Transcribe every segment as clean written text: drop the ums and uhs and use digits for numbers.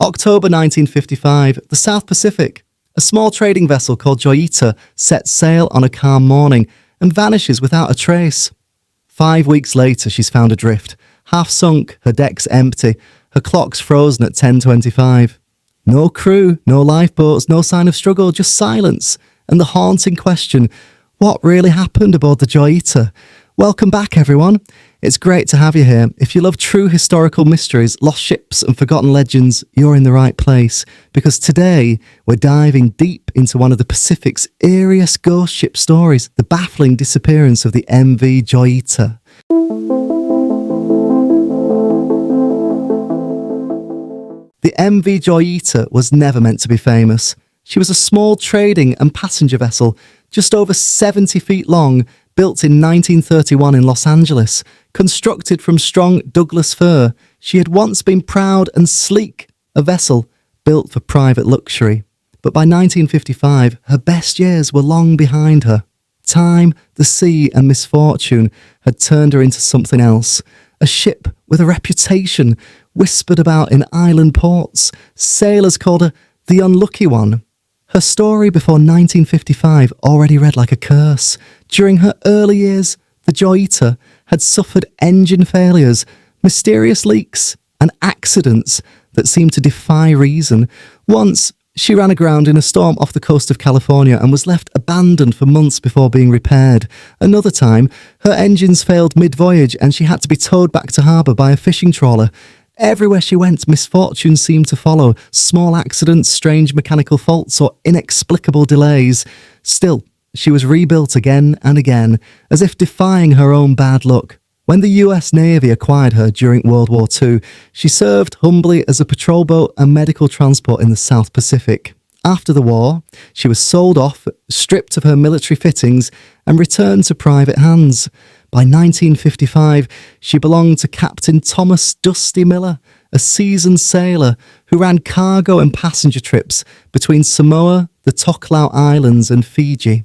October 1955, the South Pacific. A small trading vessel called Joyita sets sail on a calm morning and vanishes without a trace. 5 weeks later, she's found adrift, half sunk, her decks empty, her clocks frozen at 10:25. No crew, no lifeboats, no sign of struggle, just silence. And the haunting question, what really happened aboard the Joyita? Welcome back, everyone. It's great to have you here. If you love true historical mysteries, lost ships and forgotten legends, you're in the right place. Because today, we're diving deep into one of the Pacific's eeriest ghost ship stories, the baffling disappearance of the MV Joyita. The MV Joyita was never meant to be famous. She was a small trading and passenger vessel, just over 70 feet long, built in 1931 in Los Angeles. Constructed from strong Douglas fir, she had once been proud and sleek, a vessel built for private luxury. But by 1955, her best years were long behind her. Time, the sea and misfortune had turned her into something else. A ship with a reputation, whispered about in island ports. Sailors called her the Unlucky One. Her story before 1955 already read like a curse. During her early years, the Joyita had suffered engine failures, mysterious leaks, and accidents that seemed to defy reason. Once, she ran aground in a storm off the coast of California and was left abandoned for months before being repaired. Another time, her engines failed mid-voyage and she had to be towed back to harbour by a fishing trawler. Everywhere she went, misfortune seemed to follow. Small accidents, strange mechanical faults, or inexplicable delays. Still, she was rebuilt again and again, as if defying her own bad luck. When the US Navy acquired her during World War II, she served humbly as a patrol boat and medical transport in the South Pacific. After the war, she was sold off, stripped of her military fittings, and returned to private hands. By 1955, she belonged to Captain Thomas Dusty Miller, a seasoned sailor who ran cargo and passenger trips between Samoa, the Tokelau Islands, and Fiji.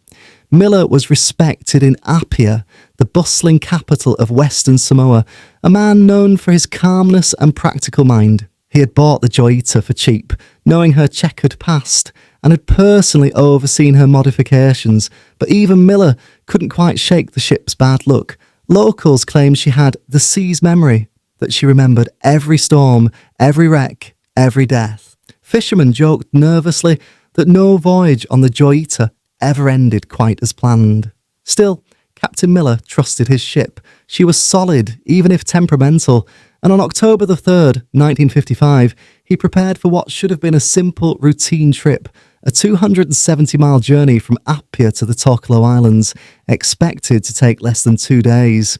Miller was respected in Apia, the bustling capital of Western Samoa, a man known for his calmness and practical mind. He had bought the Joyita for cheap, knowing her checkered past, and had personally overseen her modifications, but even Miller couldn't quite shake the ship's bad luck. Locals claimed she had the sea's memory, that she remembered every storm, every wreck, every death. Fishermen joked nervously that no voyage on the Joyita ever ended quite as planned. Still, Captain Miller trusted his ship. She was solid, even if temperamental, and on October the 3rd, 1955, he prepared for what should have been a simple, routine trip, a 270-mile journey from Apia to the Tokelau Islands, expected to take less than 2 days.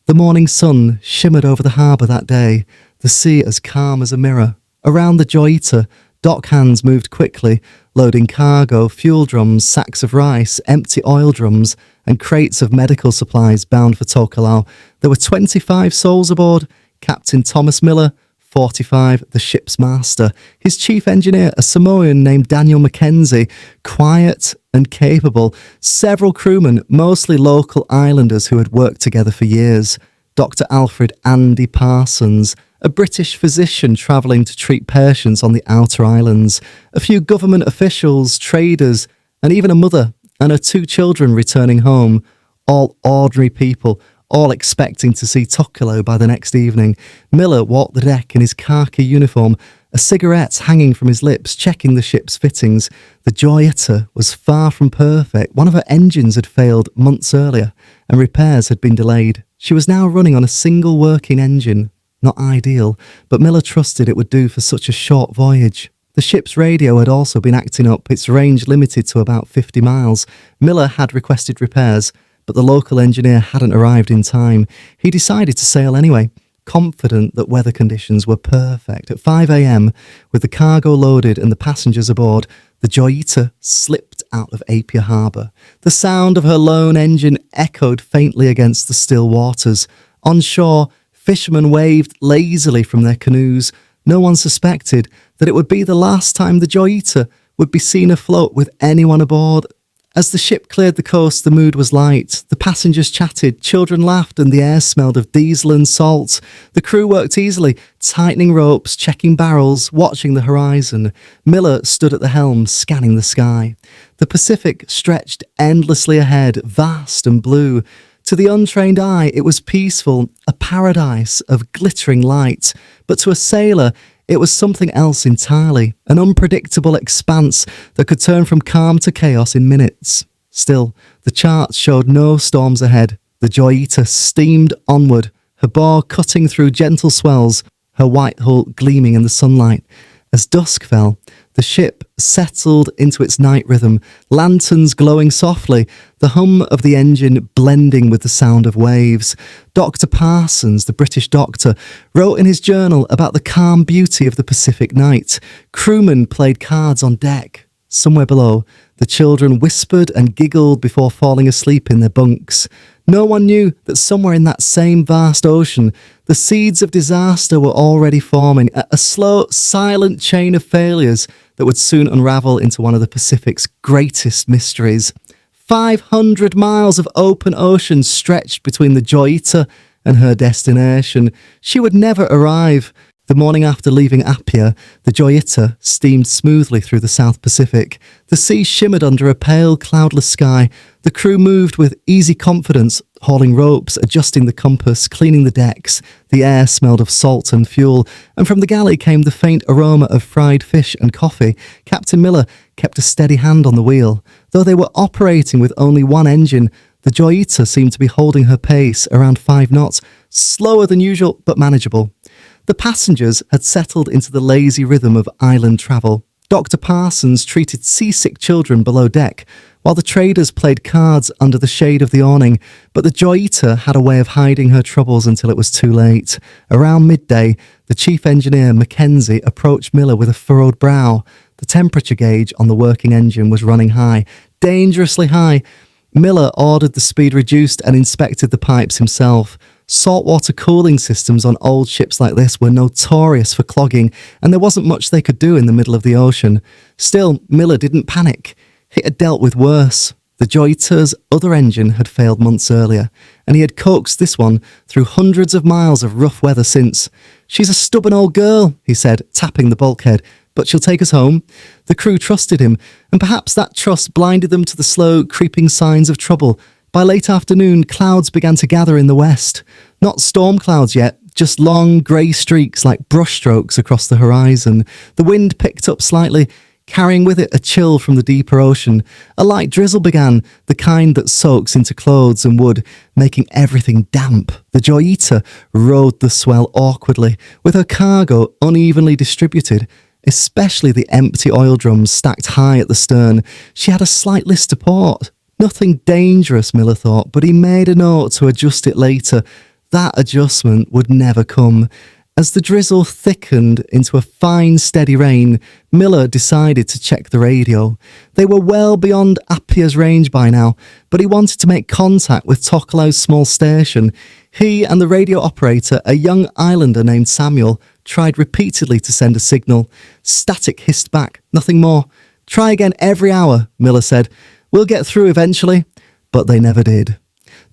The morning sun shimmered over the harbour that day, the sea as calm as a mirror. Around the Joyita, dock hands moved quickly, loading cargo, fuel drums, sacks of rice, empty oil drums, and crates of medical supplies bound for Tokelau. There were 25 souls aboard. Captain Thomas Miller, 45, the ship's master. His chief engineer, a Samoan named Daniel Mackenzie, quiet and capable. Several crewmen, mostly local islanders who had worked together for years. Dr. Alfred Andy Parsons, a British physician travelling to treat patients on the outer islands. A few government officials, traders, and even a mother and her 2 children returning home. All ordinary people, all expecting to see Tokelau by the next evening. Miller walked the deck in his khaki uniform, a cigarette hanging from his lips, checking the ship's fittings. The Joyita was far from perfect. One of her engines had failed months earlier, and repairs had been delayed. She was now running on a single working engine. Not ideal, but Miller trusted it would do for such a short voyage. The ship's radio had also been acting up, its range limited to about 50 miles. Miller had requested repairs, but the local engineer hadn't arrived in time. He decided to sail anyway, confident that weather conditions were perfect. At 5 a.m, with the cargo loaded and the passengers aboard, the Joyita slipped out of Apia harbour. The sound of her lone engine echoed faintly against the still waters. On shore, fishermen waved lazily from their canoes. No one suspected that it would be the last time the Joyita would be seen afloat with anyone aboard. As the ship cleared the coast, the mood was light. The passengers chatted, children laughed, and the air smelled of diesel and salt. The crew worked easily, tightening ropes, checking barrels, watching the horizon. Miller stood at the helm, scanning the sky. The Pacific stretched endlessly ahead, vast and blue. To the untrained eye, it was peaceful, a paradise of glittering light. But to a sailor, it was something else entirely, an unpredictable expanse that could turn from calm to chaos in minutes. Still, the charts showed no storms ahead. The Joyita steamed onward, her bow cutting through gentle swells, her white hull gleaming in the sunlight. As dusk fell, the ship settled into its night rhythm, lanterns glowing softly, the hum of the engine blending with the sound of waves. Dr. Parsons, the British doctor, wrote in his journal about the calm beauty of the Pacific night. Crewmen played cards on deck. Somewhere below, the children whispered and giggled before falling asleep in their bunks. No one knew that somewhere in that same vast ocean, the seeds of disaster were already forming, a slow, silent chain of failures that would soon unravel into one of the Pacific's greatest mysteries. 500 miles of open ocean stretched between the Joyita and her destination. She would never arrive. The morning after leaving Apia, the Joyita steamed smoothly through the South Pacific. The sea shimmered under a pale, cloudless sky. The crew moved with easy confidence, hauling ropes, adjusting the compass, cleaning the decks. The air smelled of salt and fuel, and from the galley came the faint aroma of fried fish and coffee. Captain Miller kept a steady hand on the wheel. Though they were operating with only one engine, the Joyita seemed to be holding her pace around 5 knots, slower than usual, but manageable. The passengers had settled into the lazy rhythm of island travel. Dr. Parsons treated seasick children below deck, while the traders played cards under the shade of the awning, but the Joyita had a way of hiding her troubles until it was too late. Around midday, the chief engineer, Mackenzie, approached Miller with a furrowed brow. The temperature gauge on the working engine was running high, dangerously high. Miller ordered the speed reduced and inspected the pipes himself. Saltwater cooling systems on old ships like this were notorious for clogging, and there wasn't much they could do in the middle of the ocean. Still, Miller didn't panic. He had dealt with worse. The Joyita's other engine had failed months earlier, and he had coaxed this one through hundreds of miles of rough weather since. "She's a stubborn old girl," he said, tapping the bulkhead, "but she'll take us home." The crew trusted him, and perhaps that trust blinded them to the slow, creeping signs of trouble. By late afternoon, clouds began to gather in the west. Not storm clouds yet, just long, grey streaks like brushstrokes across the horizon. The wind picked up slightly, carrying with it a chill from the deeper ocean. A light drizzle began, the kind that soaks into clothes and wood, making everything damp. The Joyita rode the swell awkwardly, with her cargo unevenly distributed, especially the empty oil drums stacked high at the stern. She had a slight list to port. Nothing dangerous, Miller thought, but he made a note to adjust it later. That adjustment would never come. As the drizzle thickened into a fine, steady rain, Miller decided to check the radio. They were well beyond Apia's range by now, but he wanted to make contact with Tokelau's small station. He and the radio operator, a young islander named Samuel, tried repeatedly to send a signal. Static hissed back, nothing more. "Try again every hour," Miller said. "We'll get through eventually." But they never did.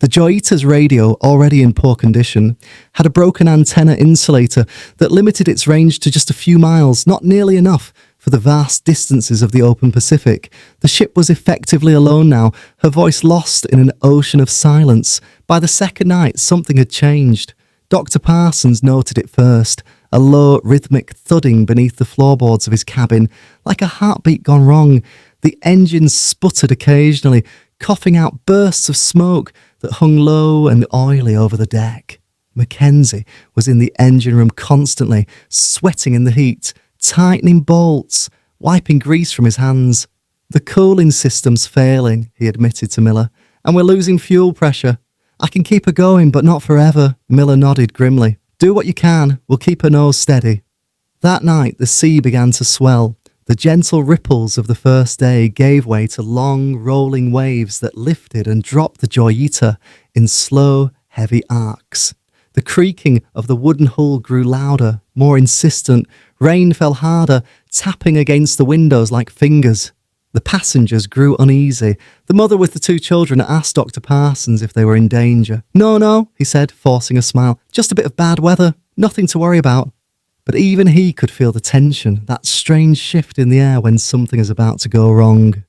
The Joyita's radio, already in poor condition, had a broken antenna insulator that limited its range to just a few miles, not nearly enough for the vast distances of the open Pacific. The ship was effectively alone now, her voice lost in an ocean of silence. By the second night, something had changed. Dr. Parsons noted it first, a low, rhythmic thudding beneath the floorboards of his cabin, like a heartbeat gone wrong. The engine sputtered occasionally, coughing out bursts of smoke that hung low and oily over the deck. Mackenzie was in the engine room constantly, sweating in the heat, tightening bolts, wiping grease from his hands. "The cooling system's failing," he admitted to Miller, "and we're losing fuel pressure. I can keep her going, but not forever." Miller nodded grimly. "Do what you can. We'll keep her nose steady." That night, the sea began to swell. The gentle ripples of the first day gave way to long, rolling waves that lifted and dropped the Joyita in slow, heavy arcs. The creaking of the wooden hull grew louder, more insistent. Rain fell harder, tapping against the windows like fingers. The passengers grew uneasy. The mother with the two children asked Dr. Parsons if they were in danger. No, he said, forcing a smile. Just a bit of bad weather. Nothing to worry about. But even he could feel the tension, that strange shift in the air when something is about to go wrong.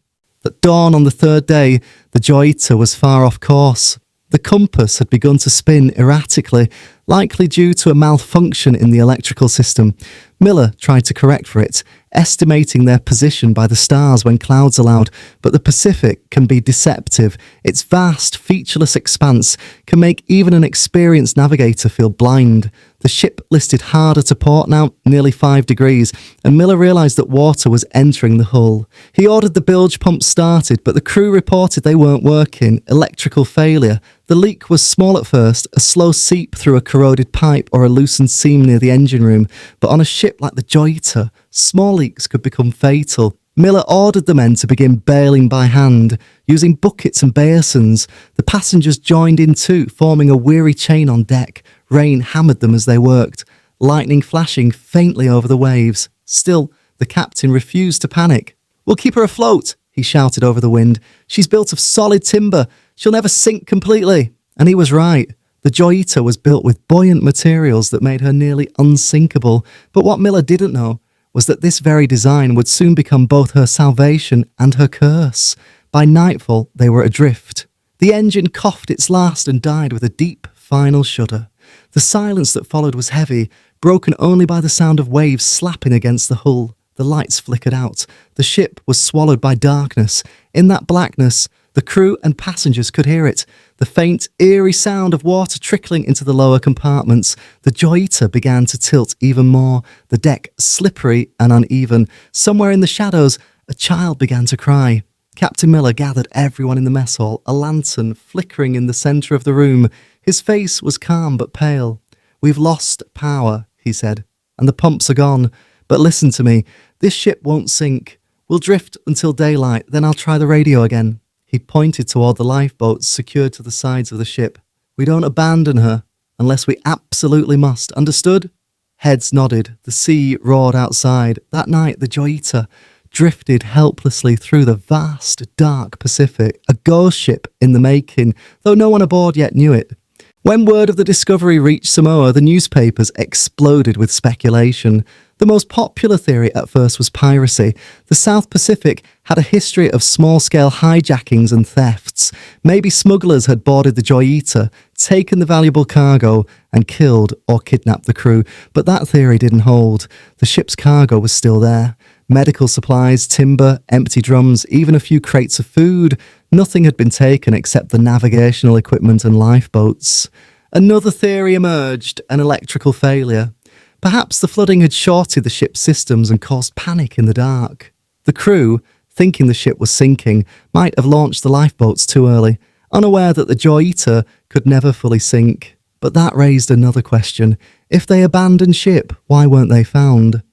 At dawn on the third day, the Joyita was far off course. The compass had begun to spin erratically, likely due to a malfunction in the electrical system. Miller tried to correct for it, estimating their position by the stars when clouds allowed, but the Pacific can be deceptive. Its vast, featureless expanse can make even an experienced navigator feel blind. The ship listed harder to port now, nearly 5 degrees, and Miller realised that water was entering the hull. He ordered the bilge pumps started, but the crew reported they weren't working. Electrical failure. The leak was small at first, a slow seep through a corroded pipe or a loosened seam near the engine room, but on a ship like the Joyita, small leaks could become fatal. Miller ordered the men to begin bailing by hand, using buckets and basins. The passengers joined in too, forming a weary chain on deck. Rain hammered them as they worked, lightning flashing faintly over the waves. Still, the captain refused to panic. "We'll keep her afloat," he shouted over the wind. "She's built of solid timber. She'll never sink completely." And he was right. The Joyita was built with buoyant materials that made her nearly unsinkable. But what Miller didn't know was that this very design would soon become both her salvation and her curse. By nightfall, they were adrift. The engine coughed its last and died with a deep, final shudder. The silence that followed was heavy, broken only by the sound of waves slapping against the hull. The lights flickered out. The ship was swallowed by darkness. In that blackness, the crew and passengers could hear it, the faint, eerie sound of water trickling into the lower compartments. The Joyita began to tilt even more, the deck slippery and uneven. Somewhere in the shadows, a child began to cry. Captain Miller gathered everyone in the mess hall, a lantern flickering in the centre of the room. His face was calm but pale. "We've lost power," he said, "and the pumps are gone. But listen to me, this ship won't sink. We'll drift until daylight, then I'll try the radio again." He pointed toward the lifeboats secured to the sides of the ship. "We don't abandon her unless we absolutely must. Understood?" Heads nodded. The sea roared outside. That night, the Joyita drifted helplessly through the vast, dark Pacific, a ghost ship in the making, though no one aboard yet knew it. When word of the discovery reached Samoa, the newspapers exploded with speculation. The most popular theory at first was piracy. The South Pacific had a history of small-scale hijackings and thefts. Maybe smugglers had boarded the Joyita, taken the valuable cargo, and killed or kidnapped the crew. But that theory didn't hold. The ship's cargo was still there. Medical supplies, timber, empty drums, even a few crates of food. Nothing had been taken except the navigational equipment and lifeboats. Another theory emerged, an electrical failure. Perhaps the flooding had shorted the ship's systems and caused panic in the dark. The crew, thinking the ship was sinking, might have launched the lifeboats too early, unaware that the Joyita could never fully sink. But that raised another question. If they abandoned ship, why weren't they found?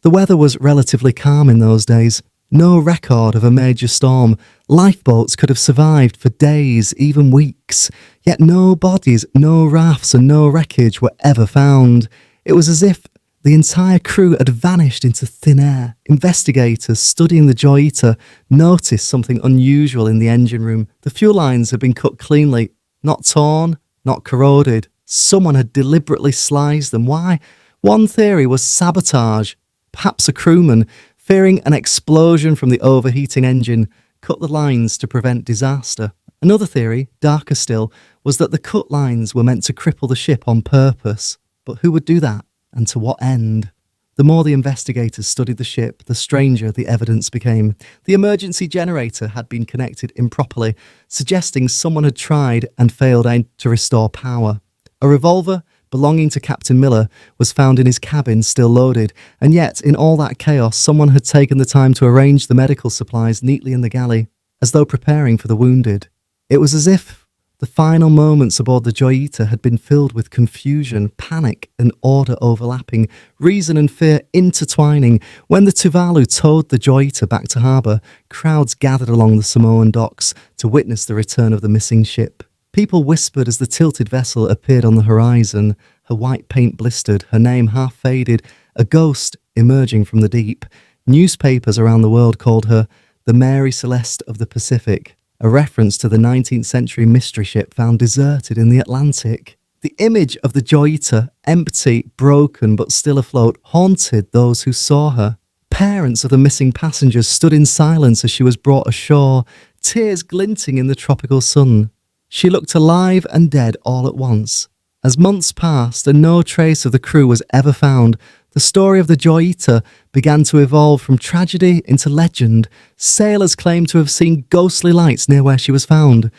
The weather was relatively calm in those days. No record of a major storm. Lifeboats could have survived for days, even weeks. Yet no bodies, no rafts and no wreckage were ever found. It was as if the entire crew had vanished into thin air. Investigators studying the Joyita noticed something unusual in the engine room. The fuel lines had been cut cleanly, not torn, not corroded. Someone had deliberately sliced them. Why? One theory was sabotage. Perhaps a crewman, fearing an explosion from the overheating engine, cut the lines to prevent disaster. Another theory, darker still, was that the cut lines were meant to cripple the ship on purpose. But who would do that, and to what end? The more the investigators studied the ship, the stranger the evidence became. The emergency generator had been connected improperly, suggesting someone had tried and failed to restore power. A revolver belonging to Captain Miller was found in his cabin, still loaded, and yet, in all that chaos, someone had taken the time to arrange the medical supplies neatly in the galley, as though preparing for the wounded. It was as if the final moments aboard the Joyita had been filled with confusion, panic, and order overlapping, reason and fear intertwining. When the Tuvalu towed the Joyita back to harbour, crowds gathered along the Samoan docks to witness the return of the missing ship. People whispered as the tilted vessel appeared on the horizon, her white paint blistered, her name half faded, a ghost emerging from the deep. Newspapers around the world called her the Mary Celeste of the Pacific, a reference to the 19th century mystery ship found deserted in the Atlantic. The image of the Joyita, empty, broken but still afloat, haunted those who saw her. Parents of the missing passengers stood in silence as she was brought ashore, tears glinting in the tropical sun. She looked alive and dead all at once. As months passed and no trace of the crew was ever found, the story of the Joyita began to evolve from tragedy into legend. Sailors claimed to have seen ghostly lights near where she was found.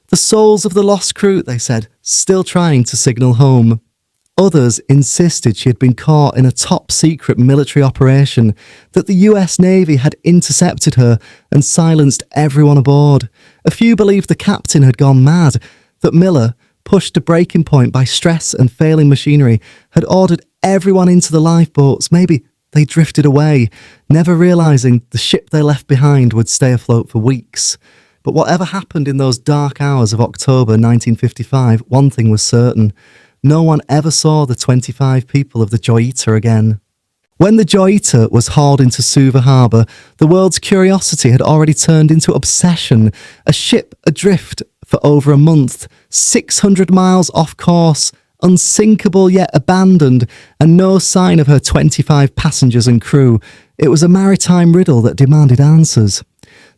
The souls of the lost crew, they said, still trying to signal home. Others insisted she had been caught in a top-secret military operation, that the US Navy had intercepted her and silenced everyone aboard. A few believed the captain had gone mad, that Miller, pushed to breaking point by stress and failing machinery, had ordered everyone into the lifeboats. Maybe they drifted away, never realising the ship they left behind would stay afloat for weeks. But whatever happened in those dark hours of October 1955, one thing was certain. No one ever saw the 25 people of the Joyita again. When the Joyita was hauled into Suva Harbour, the world's curiosity had already turned into obsession. A ship adrift for over a month, 600 miles off course, unsinkable yet abandoned, and no sign of her 25 passengers and crew. It was a maritime riddle that demanded answers.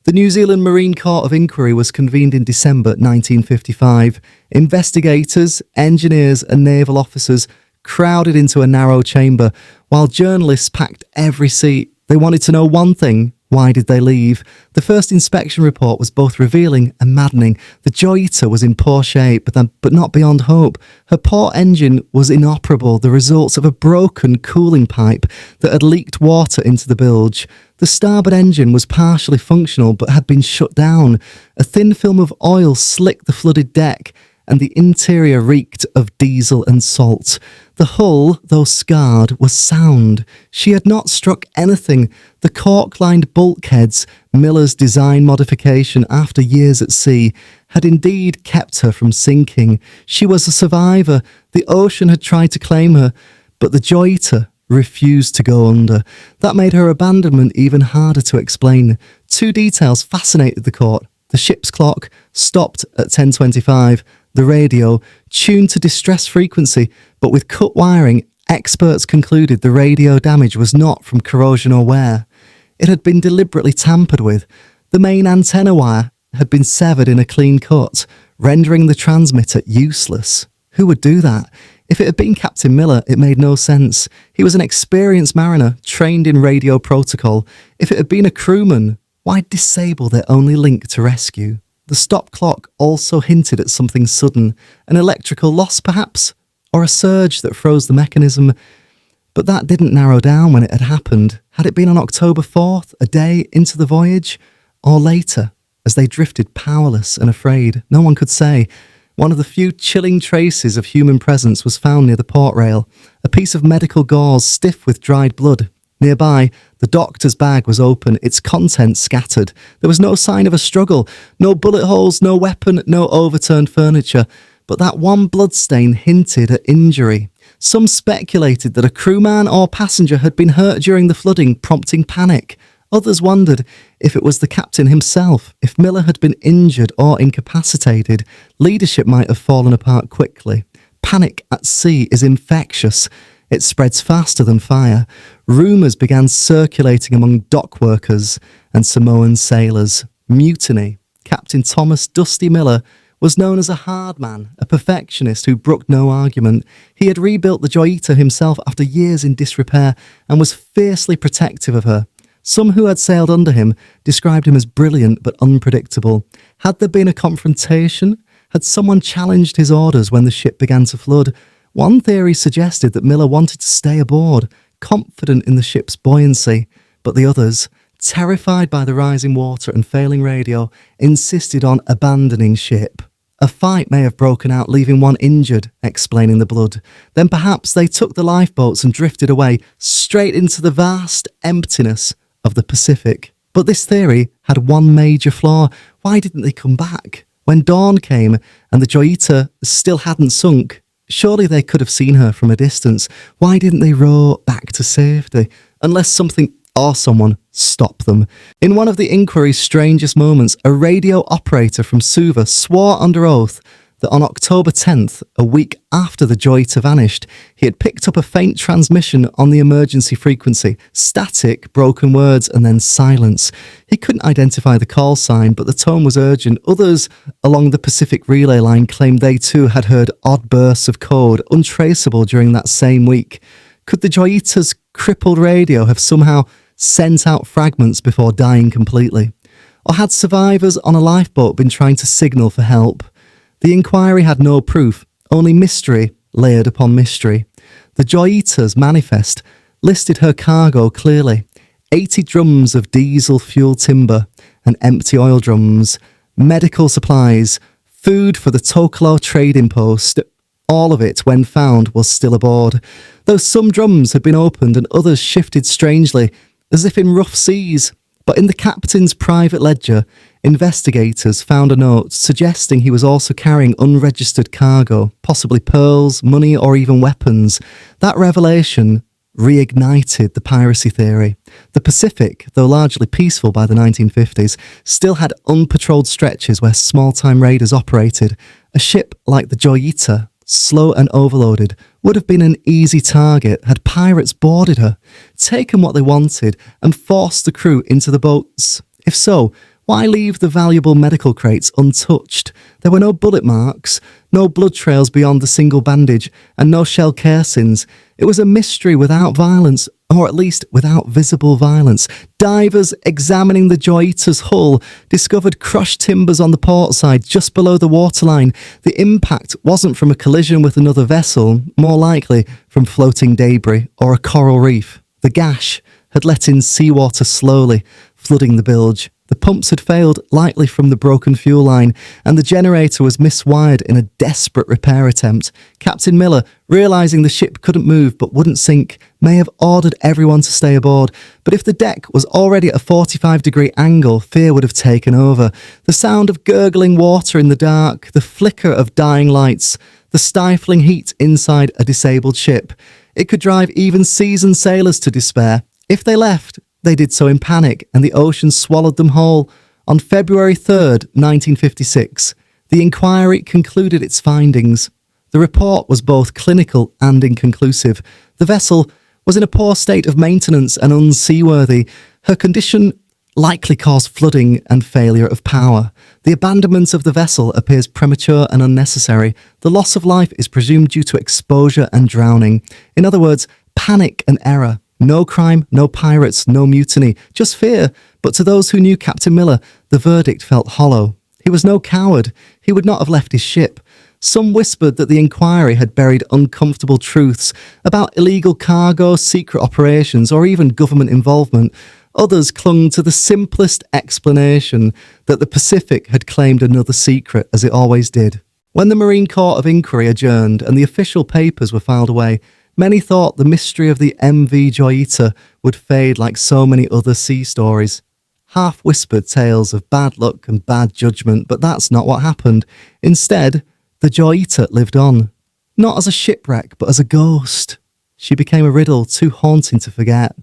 The New Zealand Marine Court of Inquiry was convened in December 1955. Investigators, engineers and naval officers crowded into a narrow chamber, while journalists packed every seat. They wanted to know one thing: why did they leave? The first inspection report was both revealing and maddening. The Joyita was in poor shape, but not beyond hope. Her port engine was inoperable, the results of a broken cooling pipe that had leaked water into the bilge. The starboard engine was partially functional but had been shut down. A thin film of oil slicked the flooded deck, and the interior reeked of diesel and salt. The hull, though scarred, was sound. She had not struck anything. The cork-lined bulkheads, Miller's design modification after years at sea, had indeed kept her from sinking. She was a survivor. The ocean had tried to claim her, but the Joyita refused to go under. That made her abandonment even harder to explain. Two details fascinated the court. The ship's clock stopped at 10:25. The radio, tuned to distress frequency, but with cut wiring, experts concluded the radio damage was not from corrosion or wear. It had been deliberately tampered with. The main antenna wire had been severed in a clean cut, rendering the transmitter useless. Who would do that? If it had been Captain Miller, it made no sense. He was an experienced mariner, trained in radio protocol. If it had been a crewman, why disable their only link to rescue? The stop clock also hinted at something sudden, an electrical loss perhaps, or a surge that froze the mechanism. But that didn't narrow down when it had happened. Had it been on October 4th, a day into the voyage, or later, as they drifted powerless and afraid? No one could say. One of the few chilling traces of human presence was found near the port rail, a piece of medical gauze stiff with dried blood. Nearby, the doctor's bag was open, its contents scattered. There was no sign of a struggle, no bullet holes, no weapon, no overturned furniture. But that one bloodstain hinted at injury. Some speculated that a crewman or passenger had been hurt during the flooding, prompting panic. Others wondered if it was the captain himself. If Miller had been injured or incapacitated, leadership might have fallen apart quickly. Panic at sea is infectious. It spreads faster than fire. Rumours began circulating among dock workers and Samoan sailors. Mutiny. Captain Thomas Dusty Miller was known as a hard man, a perfectionist who brooked no argument. He had rebuilt the Joyita himself after years in disrepair and was fiercely protective of her. Some who had sailed under him described him as brilliant but unpredictable. Had there been a confrontation? Had someone challenged his orders when the ship began to flood? One theory suggested that Miller wanted to stay aboard, confident in the ship's buoyancy, but the others, terrified by the rising water and failing radio, insisted on abandoning ship. A fight may have broken out, leaving one injured, explaining the blood. Then perhaps they took the lifeboats and drifted away, straight into the vast emptiness of the Pacific. But this theory had one major flaw. Why didn't they come back? When dawn came and the Joyita still hadn't sunk, surely they could have seen her from a distance. Why didn't they row back to safety? Unless something or someone stop them. In one of the inquiry's strangest moments, a radio operator from Suva swore under oath that on October 10th, a week after the Joyita vanished, he had picked up a faint transmission on the emergency frequency, static, broken words, and then silence. He couldn't identify the call sign, but the tone was urgent. Others along the Pacific relay line claimed they too had heard odd bursts of code, untraceable during that same week. Could the Joyita's crippled radio have somehow sent out fragments before dying completely? Or had survivors on a lifeboat been trying to signal for help? The inquiry had no proof, only mystery layered upon mystery. The Joyita's manifest listed her cargo clearly: 80 drums of diesel-fuel timber and empty oil drums, medical supplies, food for the Tokalo trading post. All of it, when found, was still aboard, though some drums had been opened and others shifted strangely, as if in rough seas. But in the captain's private ledger, investigators found a note suggesting he was also carrying unregistered cargo, possibly pearls, money, or even weapons. That revelation reignited the piracy theory. The Pacific, though largely peaceful by the 1950s, still had unpatrolled stretches where small-time raiders operated. A ship like the Joyita, slow and overloaded, would have been an easy target had pirates boarded her, taken what they wanted, and forced the crew into the boats. If so, why leave the valuable medical crates untouched? There were no bullet marks, no blood trails beyond the single bandage, and no shell casings. It was a mystery without violence, or at least without visible violence. Divers examining the Joyita's hull discovered crushed timbers on the port side just below the waterline. The impact wasn't from a collision with another vessel, more likely from floating debris or a coral reef. The gash had let in seawater slowly, flooding the bilge. The pumps had failed, likely from the broken fuel line, and the generator was miswired in a desperate repair attempt. Captain Miller, realising the ship couldn't move but wouldn't sink, may have ordered everyone to stay aboard, but if the deck was already at a 45-degree angle, fear would have taken over. The sound of gurgling water in the dark, the flicker of dying lights, the stifling heat inside a disabled ship. It could drive even seasoned sailors to despair. If they left, they did so in panic, and the ocean swallowed them whole. On February 3rd, 1956, the inquiry concluded its findings. The report was both clinical and inconclusive. The vessel was in a poor state of maintenance and unseaworthy. Her condition likely caused flooding and failure of power. The abandonment of the vessel appears premature and unnecessary. The loss of life is presumed due to exposure and drowning. In other words, panic and error. No crime, no pirates, no mutiny, just fear. But to those who knew Captain Miller, the verdict felt hollow. He was no coward. He would not have left his ship. Some whispered that the inquiry had buried uncomfortable truths about illegal cargo, secret operations, or even government involvement. Others clung to the simplest explanation that the Pacific had claimed another secret, as it always did. When the Marine Court of Inquiry adjourned and the official papers were filed away, many thought the mystery of the MV Joyita would fade like so many other sea stories. Half-whispered tales of bad luck and bad judgment, but that's not what happened. Instead, the Joyita lived on. Not as a shipwreck, but as a ghost. She became a riddle too haunting to forget.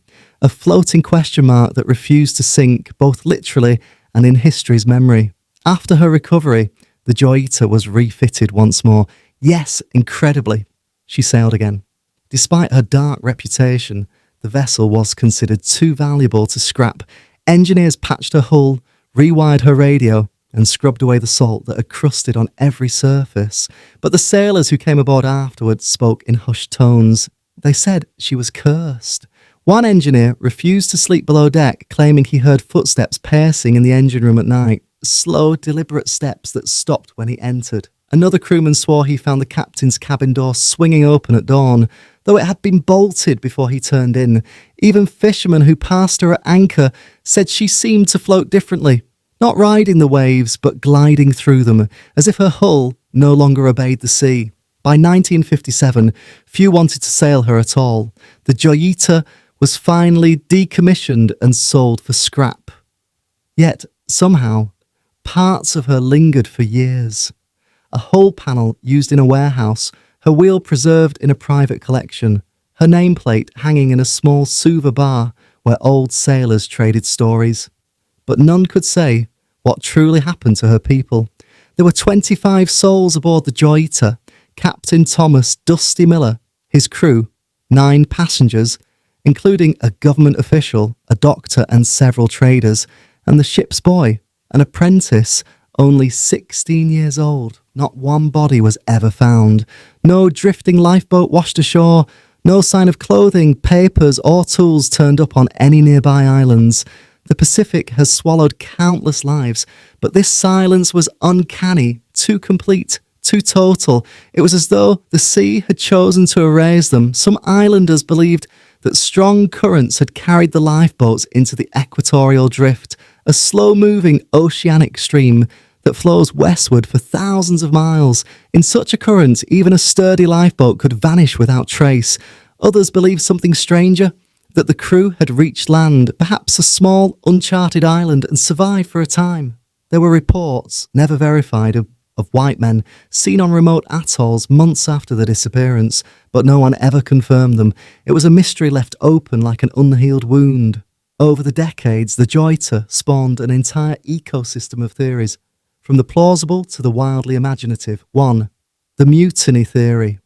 A floating question mark that refused to sink, both literally and in history's memory. After her recovery, the Joyita was refitted once more. Yes, incredibly, she sailed again. Despite her dark reputation, the vessel was considered too valuable to scrap. Engineers patched her hull, rewired her radio, and scrubbed away the salt that had crusted on every surface. But the sailors who came aboard afterwards spoke in hushed tones. They said she was cursed. One engineer refused to sleep below deck, claiming he heard footsteps pacing in the engine room at night. Slow, deliberate steps that stopped when he entered. Another crewman swore he found the captain's cabin door swinging open at dawn, though it had been bolted before he turned in. Even fishermen who passed her at anchor said she seemed to float differently, not riding the waves, but gliding through them, as if her hull no longer obeyed the sea. By 1957, few wanted to sail her at all. The Joyita was finally decommissioned and sold for scrap. Yet, somehow, parts of her lingered for years. A hull panel used in a warehouse, her wheel preserved in a private collection, her nameplate hanging in a small Suva bar where old sailors traded stories. But none could say what truly happened to her people. There were 25 souls aboard the Joyita, Captain Thomas Dusty Miller, his crew, 9 passengers, including a government official, a doctor and several traders, and the ship's boy, an apprentice, only 16 years old. Not one body was ever found. No drifting lifeboat washed ashore. No sign of clothing, papers or tools turned up on any nearby islands. The Pacific has swallowed countless lives, but this silence was uncanny, too complete, too total. It was as though the sea had chosen to erase them. Some islanders believed that strong currents had carried the lifeboats into the equatorial drift, a slow-moving oceanic stream that flows westward for thousands of miles. In such a current, even a sturdy lifeboat could vanish without trace. Others believed something stranger, that the crew had reached land, perhaps a small, uncharted island, and survived for a time. There were reports, never verified, of white men seen on remote atolls months after the disappearance, but no one ever confirmed them. It was a mystery left open like an unhealed wound. Over the decades, the Joyita spawned an entire ecosystem of theories, from the plausible to the wildly imaginative. 1. The mutiny theory.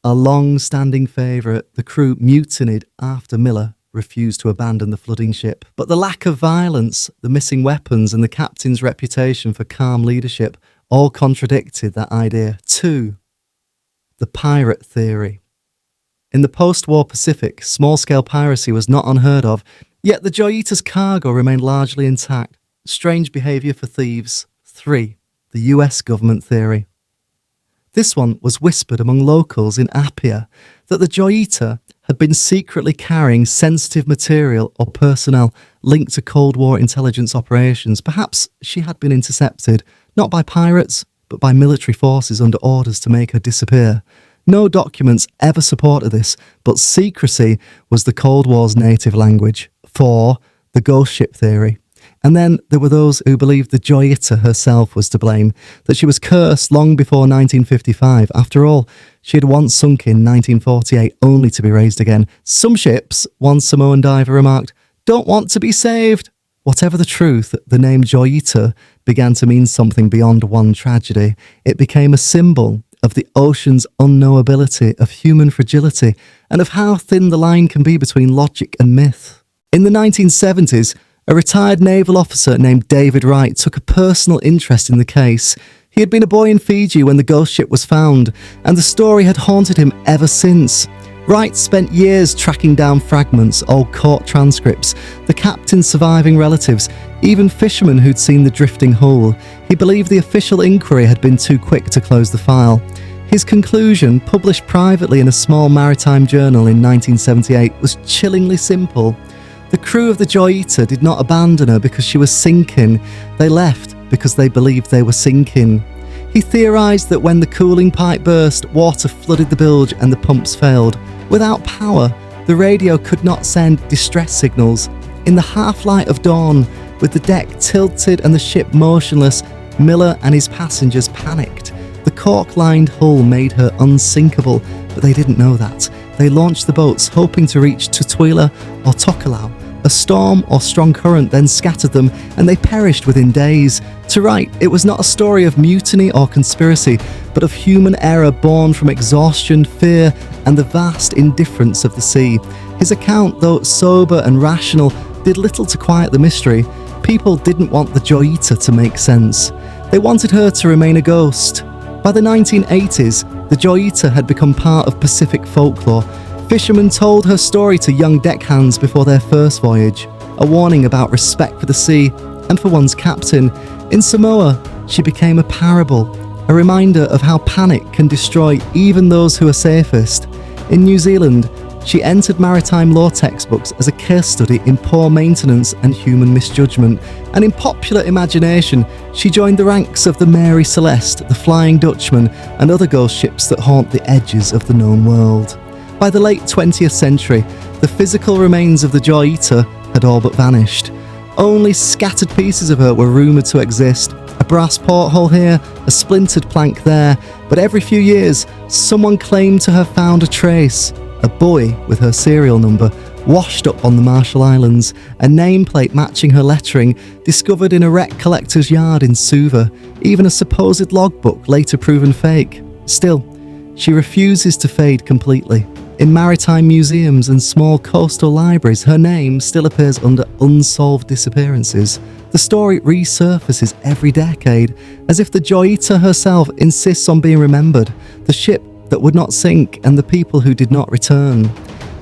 A long-standing favourite, the crew mutinied after Miller refused to abandon the flooding ship. But the lack of violence, the missing weapons, and the captain's reputation for calm leadership all contradicted that idea. 2. The pirate theory. In the post-war Pacific, small-scale piracy was not unheard of, yet the Joyita's cargo remained largely intact. Strange behaviour for thieves. 3. The US government theory. This one was whispered among locals in Apia, that the Joyita had been secretly carrying sensitive material or personnel linked to Cold War intelligence operations. Perhaps she had been intercepted, not by pirates, but by military forces under orders to make her disappear. No documents ever supported this, but secrecy was the Cold War's native language. 4. The ghost ship theory. And then there were those who believed the Joyita herself was to blame, that she was cursed long before 1955. After all, she had once sunk in 1948 only to be raised again. Some ships, one Samoan diver remarked, don't want to be saved. Whatever the truth, the name Joyita began to mean something beyond one tragedy. It became a symbol of the ocean's unknowability, of human fragility, and of how thin the line can be between logic and myth. In the 1970s, a retired naval officer named David Wright took a personal interest in the case. He had been a boy in Fiji when the ghost ship was found, and the story had haunted him ever since. Wright spent years tracking down fragments, old court transcripts, the captain's surviving relatives, even fishermen who'd seen the drifting hull. He believed the official inquiry had been too quick to close the file. His conclusion, published privately in a small maritime journal in 1978, was chillingly simple. The crew of the Joyita did not abandon her because she was sinking. They left because they believed they were sinking. He theorised that when the cooling pipe burst, water flooded the bilge and the pumps failed. Without power, the radio could not send distress signals. In the half-light of dawn, with the deck tilted and the ship motionless, Miller and his passengers panicked. The cork-lined hull made her unsinkable, but they didn't know that. They launched the boats, hoping to reach Tutuila or Tokelau. A storm or strong current then scattered them, and they perished within days. To Wright, it was not a story of mutiny or conspiracy, but of human error born from exhaustion, fear, and the vast indifference of the sea. His account, though sober and rational, did little to quiet the mystery. People didn't want the Joyita to make sense. They wanted her to remain a ghost. By the 1980s, the Joyita had become part of Pacific folklore. Fishermen told her story to young deckhands before their first voyage, a warning about respect for the sea and for one's captain. In Samoa, she became a parable, a reminder of how panic can destroy even those who are safest. In New Zealand, she entered maritime law textbooks as a case study in poor maintenance and human misjudgment. And in popular imagination, she joined the ranks of the Mary Celeste, the Flying Dutchman, and other ghost ships that haunt the edges of the known world. By the late 20th century, the physical remains of the Joyita had all but vanished. Only scattered pieces of her were rumoured to exist. A brass porthole here, a splintered plank there, but every few years, someone claimed to have found a trace. a buoy with her serial number washed up on the Marshall Islands, a nameplate matching her lettering discovered in a wreck collector's yard in Suva, even a supposed logbook later proven fake. Still, she refuses to fade completely. In maritime museums and small coastal libraries, her name still appears under Unsolved Disappearances. The story resurfaces every decade, as if the Joyita herself insists on being remembered, the ship that would not sink and the people who did not return.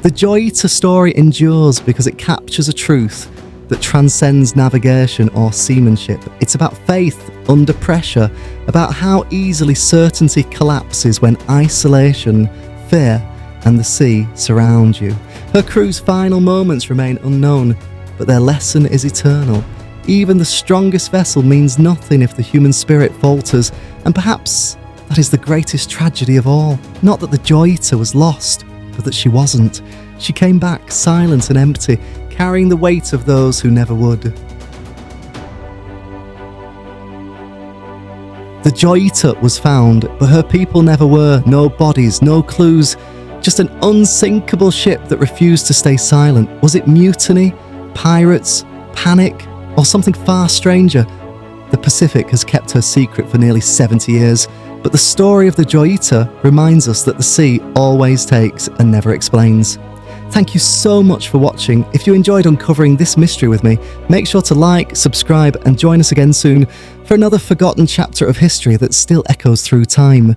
The Joyita story endures because it captures a truth that transcends navigation or seamanship. It's about faith under pressure, about how easily certainty collapses when isolation, fear, and the sea surround you. Her crew's final moments remain unknown, but their lesson is eternal. Even the strongest vessel means nothing if the human spirit falters, and perhaps that is the greatest tragedy of all. Not that the Joyita was lost, but that she wasn't. She came back silent and empty, carrying the weight of those who never would. The Joyita was found, but her people never were. No bodies, no clues, just an unsinkable ship that refused to stay silent. Was it mutiny, pirates, panic, or something far stranger? The Pacific has kept her secret for nearly 70 years, but the story of the Joyita reminds us that the sea always takes and never explains. Thank you so much for watching. If you enjoyed uncovering this mystery with me, make sure to like, subscribe, and join us again soon for another forgotten chapter of history that still echoes through time.